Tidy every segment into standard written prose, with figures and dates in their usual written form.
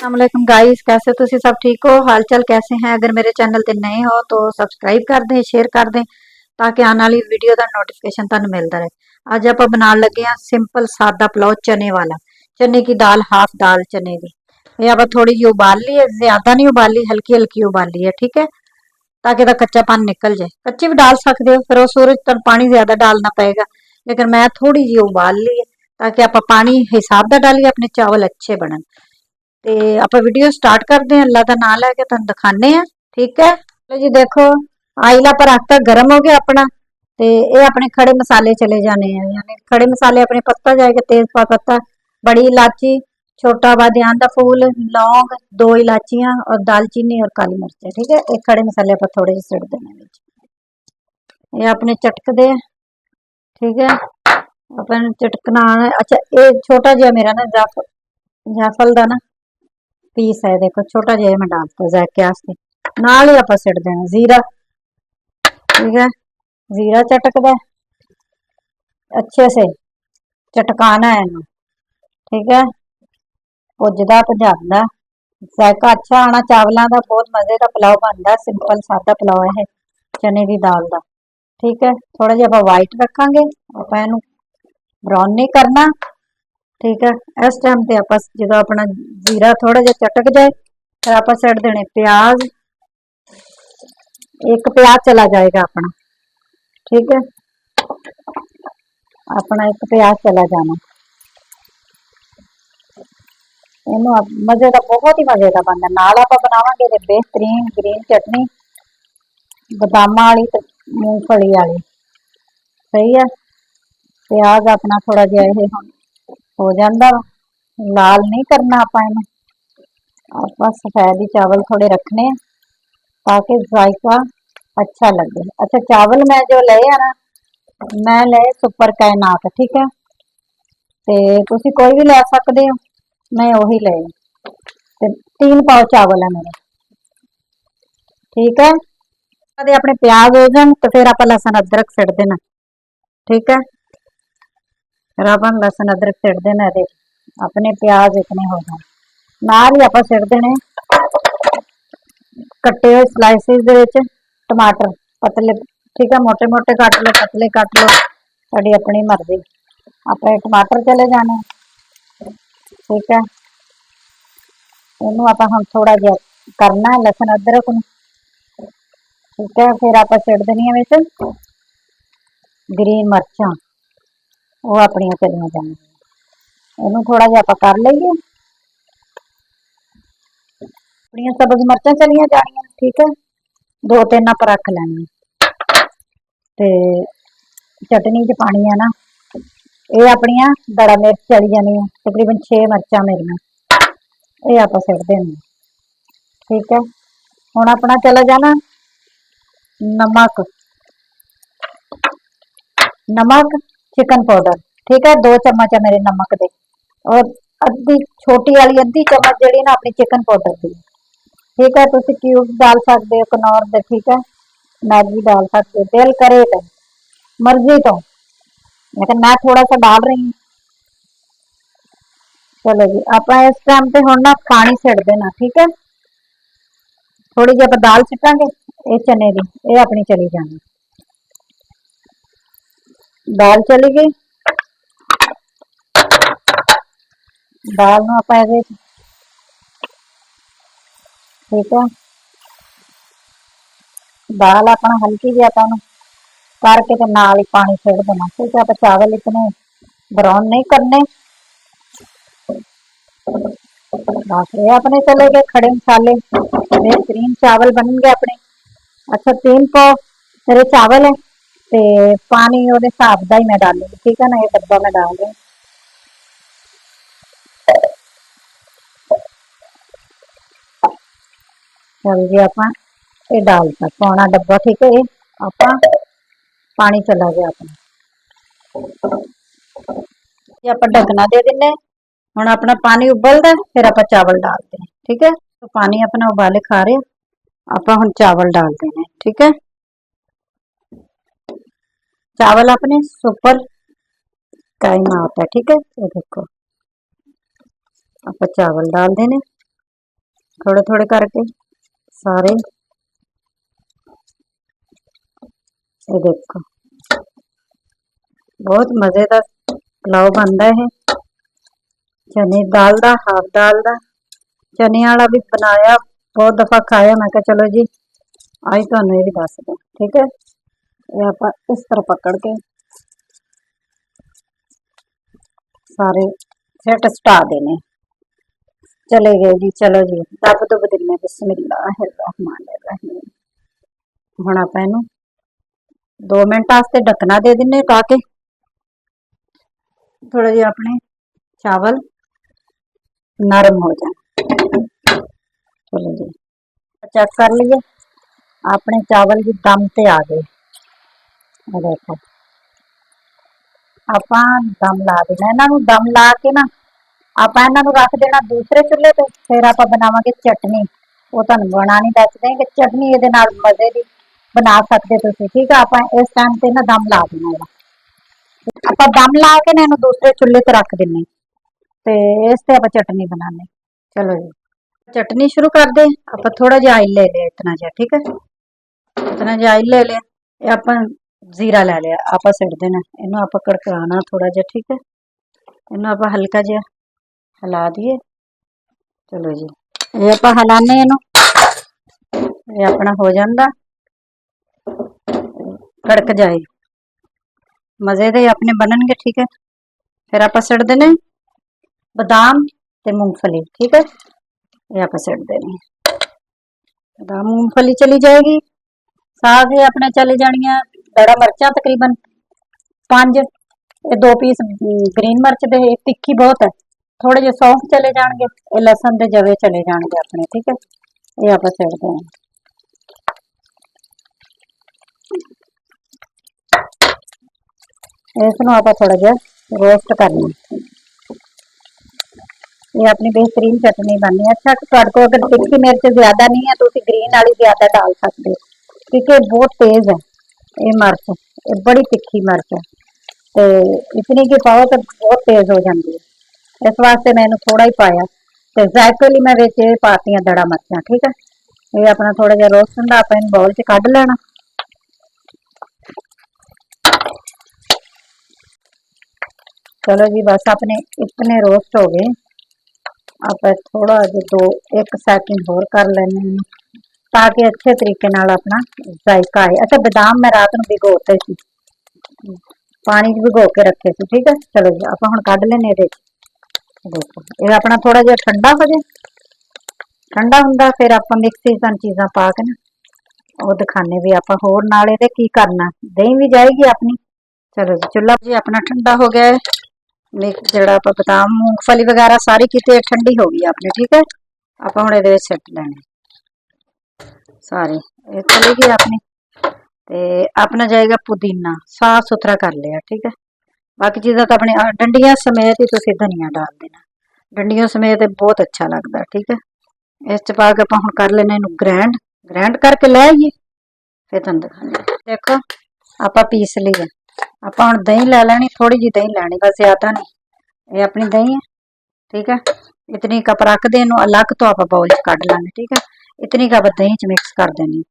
अस्सलाम गाइस, कैसे हो तुसी सब ठीक हो? हाल चाल कैसे हैं? अगर मेरे चैनल ते नए हो तो सब्सक्राइब कर दें, शेयर कर दें ताकि आने वाली वीडियो का नोटिफिकेशन तुहानू मिलता रहे। अज आप बनाने लगे हैं सिंपल सादा पुलाव चने वाला। चने की दाल, हाफ दाल चने की। ये आप थोड़ी जी उबाल ली है, ज्यादा नहीं उबाली, हल्की हल्की उबाली है, ठीक है, ताकि दा कच्चापन निकल जाए। कच्ची भी डाल सकते हो, फिर उस सूरज पानी ज्यादा डालना पएगा, लेकिन मैं थोड़ी जी उबाल ली है ताकि आप पानी हिसाब का डालिए, अपने चावल अच्छे बनन। ते आप वीडियो स्टार्ट करते हैं, अल्लाह का नाम लैके तुहानू दिखाने हैं, ठीक है। चलो जी देखो, आईला पर आटा गर्म हो गया अपना। ते ये अपने खड़े मसाले चले जाने हैं, यानी खड़े मसाले अपने पत्ता जाएगा, तेज पत्ता, बड़ी इलायची, छोटा बादियान का फूल, लौंग, दो इलायचियां और दालचीनी और काली मिर्च, ठीक है। एक खड़े मसाले पर थोड़े से सिट देने विच। ये अपने चटकदे, ठीक है, अपन चटकना। अच्छा, ये छोटा जिहा मेरा ना जाफल का ना पीस है, देखो छोटा जिहा मैं डालता जायके वास्ते। नाल ही आप सिट देना जीरा, ठीक है। जीरा चटकदा अच्छे से चटकाना है इनू, ठीक है। भुजदा भजांदा, जायका अच्छा आना चावलों का, बहुत मजे का पुलाव बनता। सिंपल सादा पुलाव है चने की दाल का, ठीक है। थोड़ा जिहा आप वाइट रखांगे, आप इनू ब्राउन नहीं करना, ठीक है। इस टाइम ते आप जो अपना जीरा थोड़ा जिहा चटक जाए, फिर आप सिट देने प्याज। एक प्याज चला जाएगा अपना, ठीक है, अपना एक प्याज चला जाना। इनू मजे का, बहुत ही मजे का बनता। नाल आप बनावांगे ते बेहतरीन ग्रीन चटनी बदामां वाली ते मूंगफली वाली, सही है। प्याज अपना थोड़ा जिहा ये हो जाता, लाल नहीं करना आपा इनू। आप सफेद ही चावल थोड़े रखने ताकि जायका अच्छा लगे। अच्छा, चावल मैं जो ले ना, मैं ले सुपर कायनात, ठीक है। ते तुसी कोई भी ले सकते हो, मैं वही ले। ते 3 पाव चावल है मेरे, ठीक है। अपने प्याज हो जाए तो फिर आप लहसुन अदरक सिट देना, ठीक है। फिर आप लहसुन अदरक सिट देना, अपने प्याज इतने हो जाए, नाल ही आप सिट देने कट्टे हुए स्लाइसिस टमाटर, पतले, ठीक है, मोटे मोटे कट लो, पतले कट लो, थोड़ी अपनी मर्जी। अपने टमाटर चले जाने, ठीक है। इनू आप हम थोड़ा जिहा करना है लहसुन अदरक नू, ठीक है। फिर आप सिट देनिया विच ग्रीन मिर्चां, वो अपनिया चलिया जाए। इनू थोड़ा जिहा आप कर लईए, अपनिया सब्ज मिर्चां चलिया जानिया, ठीक है। 2-3 आप रख लैनी। ते चटनी च पानी है ना, ये अपनिया बड़ा मिर्च चली जानी है, तकरीबन 6 मिर्चां मेरिया, ये आप सिट देनी, ठीक है। हुण अपना चला जाना नमक, नमक चिकन पाउडर, ठीक है, 2 चम्मच है मेरे नमक दे। और अद्धी छोटी वाली अद्धी चम्मच जी ना अपनी चिकन पाउडर की, ठीक है। तुम क्यूब डाल सकते हो कनौर दे, ठीक है। मैगी डाल सकते हो, दिल करे तो, मर्जी तो, लेकिन मैं थोड़ा सा डाल रही हूँ। चलो जी, आप इस टाइम पे हुण ना पानी सिट देना, ठीक है। थोड़ी जी आप दाल सिटांगे, ये चने की, ये अपनी चली जानी। दाल चली गई, दाल नू आप ठीक है, दाल अपना हल्की जी आप करके ते नाल ही पानी छिड़ देना, ठीक है। आप चावल इतने ब्राउन नहीं करने, बस ये अपने चले गए खड़े मसाले, बेहतरीन चावल बन गए अपने। अच्छा, 3 पाव मेरे चावल है, ते पानी वो हिसाब का ही मैं डालूंगी, ठीक है ना। ये डब्बा मैं डाल रही हूँ, चल जी आप ये डालता पौना डब्बा, ठीक है। ये आप पानी चला गया अपना, ये आप ढकना दे दें। हुण अपना पानी उबलदा, फिर आप चावल डालते हैं, ठीक है। तो पानी अपना उबाले खा रहे, आप हुण चावल डाल देने, ठीक है। चावल अपने सुपर कायनात है, ठीक है। ये देखो, आप चावल डाल देने, थोड़े थोड़े करके सारे। ये देखो बहुत मजेदार पुलाव बनता है चने दाल दा, हाफ दाल दा। चने वाला भी बनाया, बहुत दफा खाया। मैं कहा चलो जी आज तुहानू ये भी दस दो। ठीक है, ये आप इस तरह पकड़ के सारे फिट सटा देने। चले गए जी, चलो जी दब दुब दिने। बिस्मिल्लाहिर्रहमानिर्रहीम। हुण आप इनू 2 मिनट वास्ते ढकना दे दिने ताकि थोड़े जे अपने चावल नरम हो जाए। चलो जी चेक कर लीए अपने चावल जी दम ते आ गए। देखो आप दम ला देना इन्हों। दम ला के ना आप इन्हों रख देना दूसरे चुल्हे पे। फिर आप बनावांगे चटनी। वो तुहानू बनानी दस दें कि चटनी ये मजे की बना सकते तुसीं। ठीक है, आप इस टाइम ते ना दम ला देना। आप दम ला के ना इन्हू दूसरे चुल्हे ते रख देने ते इस ते आप चटनी बनाने। चलो जी चटनी शुरू कर दे। आप थोड़ा जिहा ऑयल ले लिया, इतना जिहा। ठीक है, इतना जिहा ऑयल ले लिया। ये आप जीरा ले लिया, आप सिट देना। इनू आप कड़काना थोड़ा जिहा। ठीक है, इनू आप हल्का जिहा हिला दिए। चलो जी ये आप हिलाने इनू, ये अपना हो जाता कड़क जाए। मजे दे अपने बननगे। ठीक है, फिर आप सिट देने बादाम ते मूंगफली। ठीक है, ये आप सिट देने। बादाम मूंगफली चली जाएगी। साथ ही अपने चली जानिया दड़ा मिर्चा तकरीबन 5। 2 पीस ग्रीन मिर्च दे। तिखी बहुत है। थोड़े जे सौंफ चले जाएंगे, लसन के जवे चले जाएंगे अपने। ठीक है, ये आप सिट दें। इसनों आप थोड़ा जिहा रोस्ट करना। ये अपनी बेहतरीन चटनी बननी है। अच्छा तुहाडे कोल अगर तिखी मिर्च ज्यादा नहीं है तो ग्रीन वाली ज्यादा डाल सकते हो, क्योंकि बहुत तेज है ये मिर्च। ये बड़ी तिखी मिर्च है तो इतनी की पाओ तो बहुत तेज हो जाती है। इस वास्ते मैं थोड़ा ही पाया। तो जायके लिए मैं विच पातियां दड़ा मिर्चा। ठीक है, ये अपना थोड़ा जिहा रोस्ट होंदा, आप इन बाउल च कढ़ लेना। चलो जी बस अपने इतने रोस्ट हो गए। आप थोड़ा जो 1 सेकंड होर कर लेने ताकि अच्छे तरीके नाल अपना जायका आए। अच्छा बादाम मैं रात में भिगोते सी, पानी भिगो के रखे थे। ठीक है, चलो जी आप हुण कढ़ लेने। देखो ये अपना थोड़ा जिहा ठंडा हो जाए। ठंडा हुंदा फिर आप मिक्सी चीज़ां पा के ना वो दिखाने भी आप होर नाले दे की करना। दही भी जाएगी अपनी। चलो जी चुल्हा जी अपना ठंडा हो गया है। मिक्स जड़ा आप बादाम मूंगफली वगैरह सारी किते ठंडी हो गई अपने। ठीक है, आप हुण इहदे विच सिट लेने सारे। ये चली गई अपनी ते अपना जाएगा पुदीना साफ सुथरा कर लिया। ठीक है, बाकी चीज़ां तो अपने डंडियां समेत ही तुसीं धनिया डाल देना। डंडियों समेत बहुत अच्छा लगता। ठीक है, इस च पा के आप हुण कर लेना इनू ग्रैंड। ग्रैंड करके लै आइए फिर तुहानूं दिखाने। देखो आप पीस लिए। आप हुण दही लै लैनी, थोड़ी जी दही लैनी बस, ज़्यादा नहीं। ये अपनी दही है। ठीक है, इतनी कप रख दे। इनू अलग तो आप बाउल च कढ़ लेंगे। ठीक है, इतनी कप दही च मिक्स कर देनी।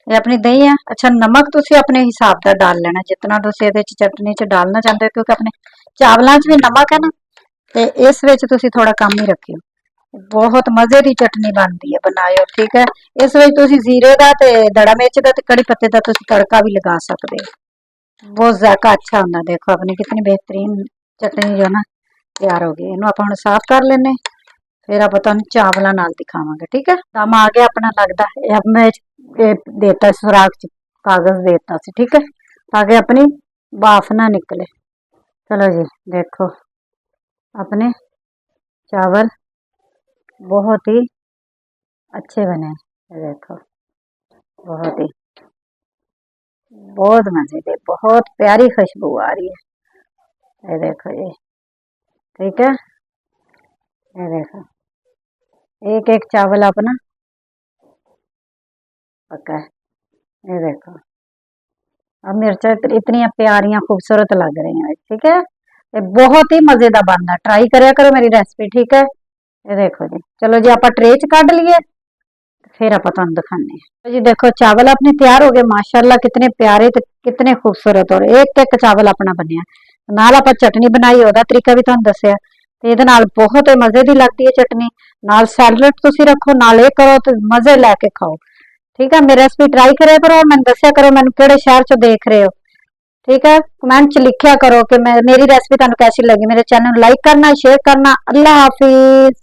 ये अपनी दही है। अच्छा नमक तुसीं अपने हिसाब का डाल लेना जितना तुसीं इहदे च चटनी च डालना चाहते हो, क्योंकि अपने चावलों च भी नमक है ना, तो इस विच तुसीं थोड़ा कम ही रखियो। बहुत मजे की चटनी बनती है, बनायो। ठीक है, इस विच तुसीं जीरे का ते दड़ा मिर्च का ते कड़ी पत्ते का तुसीं तड़का भी लगा सकते हो। बहुत जायका अच्छा होंदा। देखो अपनी कितनी बेहतरीन चटनी जो ना तैयार हो गई। इनू आप हुण साफ कर लेने, फिर आप तुहानूं चावलों नाल दिखावांगे। ठीक है, दम आ गया अपना लगता है। अब मैं देता सुराख च कागज देता सी। ठीक है, ताकि अपनी भाफ ना निकले। चलो जी देखो अपने चावल बहुत ही अच्छे बने। ये देखो बहुत मजे के, बहुत प्यारी खुशबू आ रही है। ये देखो ये। ठीक है, ये देखो एक एक चावल अपना पका है। ये देखो अब मिर्चा इतनी प्यारियां खूबसूरत लग रही हैं। ठीक है, ये बहुत ही मजेदार बनना। ट्राई करिया करो मेरी रेसिपी। ठीक है, ये देखो जी। चलो जी आप ट्रे च कढ़ लिए। फिर आप दिखाने हैं जी। देखो चावल अपने तैयार हो गए माशाल्लाह, कितने प्यारे ते कितने खूबसूरत, और एक चावल अपना बनया नाल। आप चटनी बनाई ओदा तरीका भी तुहानू दस्सिया ते इहदे नाल बहुत मजे दी लगदी है चटनी। नाल सैलड तुसी रखो, नाल ये करो तो मजे लैके खाओ। ठीक है, मेरी रेसिपी ट्राई करे करो, मैनू दस्सिया करो मैनू किहड़े शहर चों देख रहे हो। ठीक है, कमेंट च लिखिया करो कि मेरी रेसिपी तुहानू कैसी लगी। मेरे चैनल लाइक करना, शेयर करना। अल्लाह हाफिज।